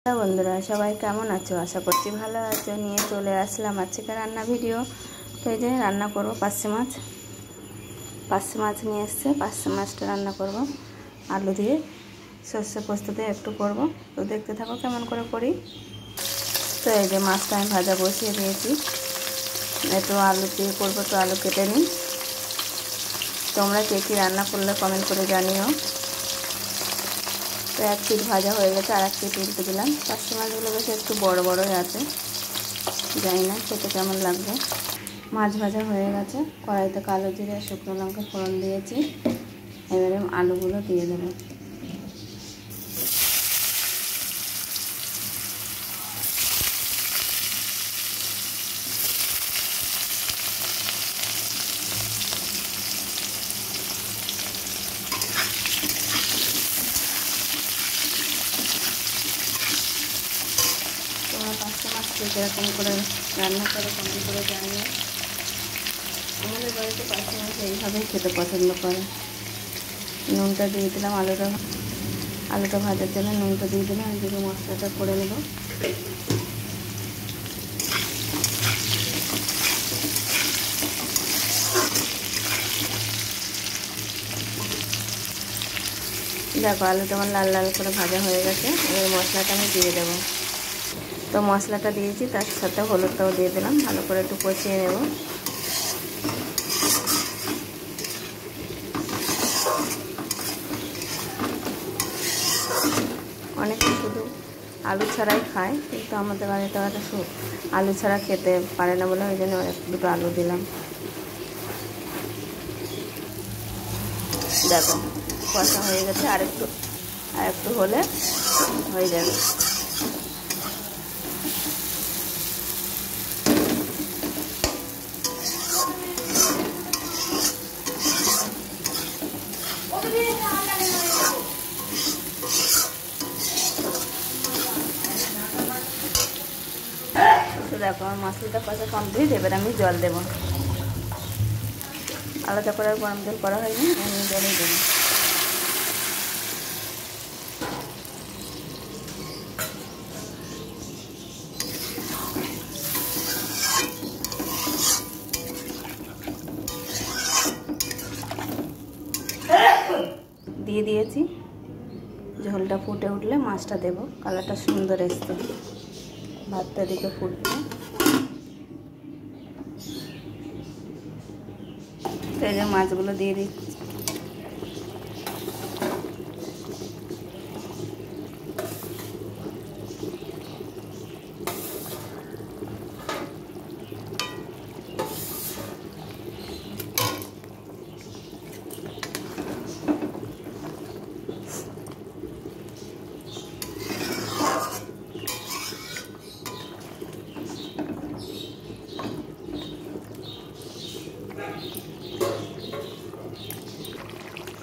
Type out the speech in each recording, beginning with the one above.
বন্ধুরা সবাই কেমন আছো? আশা করছি ভালো আছো। নিয়ে চলে আসলাম আজকে রান্না ভিডিও। তো এই যে রান্না করবো পার্শে মাছ নিয়ে এসছে। পার্শে মাছটা রান্না করব আলু দিয়ে, সর্ষে পোস্ত দিয়ে একটু করব। তো দেখতে থাকো কেমন করে করি। তো এই যে মাছটা আমি ভাজা বসিয়ে দিয়েছি, একটু আলু দিয়ে করবো। তো আলু কেটে নিই। তোমরা কে কী রান্না করলে কমেন্ট করে জানিও। তো এক পিঠ ভাজা হয়ে গেছে, আর এক পিঠ উল্টে দিলাম। পার্শে মাছগুলো বেশ একটু বড় বড়ই আছে, জানি না খেতে কেমন লাগবে। মাছ ভাজা হয়ে গেছে, কড়াইতে কালো জিরে শুকনো লঙ্কা ফোড়ন দিয়েছি। এবারে আলুগুলো দিয়ে দেবো। তোমরা পার্শে মাছ কীরকম করে রান্না করে কমেন্ট করে জানিও। আমাদের বাড়িতে পার্শে মাছ এইভাবেই খেতে পছন্দ করে। নুনটা দিয়ে দিলাম, আলুটা ভাজার জন্য নুনটা দিয়ে দিলাম। এদিকে মশলাটা করে নেব। দেখো আলুটা আমার লাল লাল করে ভাজা হয়ে গেছে। এবার মশলাটা আমি দিয়ে দেবো। তো মশলাটা দিয়েছি, তার সাথে হলুদটাও দিয়ে দিলাম। ভালো করে একটু কষিয়ে নেব। অনেকে শুধু আলু ছাড়াই খায়, কিন্তু আমাদের বাড়িতে আলু ছাড়া খেতে পারে না বলে ওই জন্য দুটো আলু দিলাম। দেখো কষা হয়ে গেছে, আর একটু হলে হয়ে যাবে। তো দেখো আমার মশলাটা কষা কমপ্লিট। এবার আমি জল দেবো। আলাদা করে গরম জল করা হয়নি, আমি জলই দেবো। দিয়ে দিয়েছি। ঝোলটা ফুটে উঠলে মাছটা দেবো। কালারটা সুন্দর এসছে। ভাতটা দিকে ফুটবে। তো এই যে মাছগুলো দিয়ে দিচ্ছি।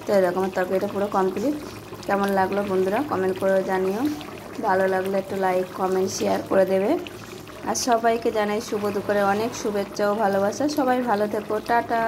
তো এরকম তরকারিটা পুরো কমপ্লিট। কেমন লাগলো বন্ধুরা কমেন্ট করে জানিও। ভালো লাগলে একটু লাইক কমেন্ট শেয়ার করে দেবে। আর সবাইকে জানাই শুভ দুপুরে অনেক শুভেচ্ছা ও ভালোবাসা। সবাই ভালো থেকো। টাটা।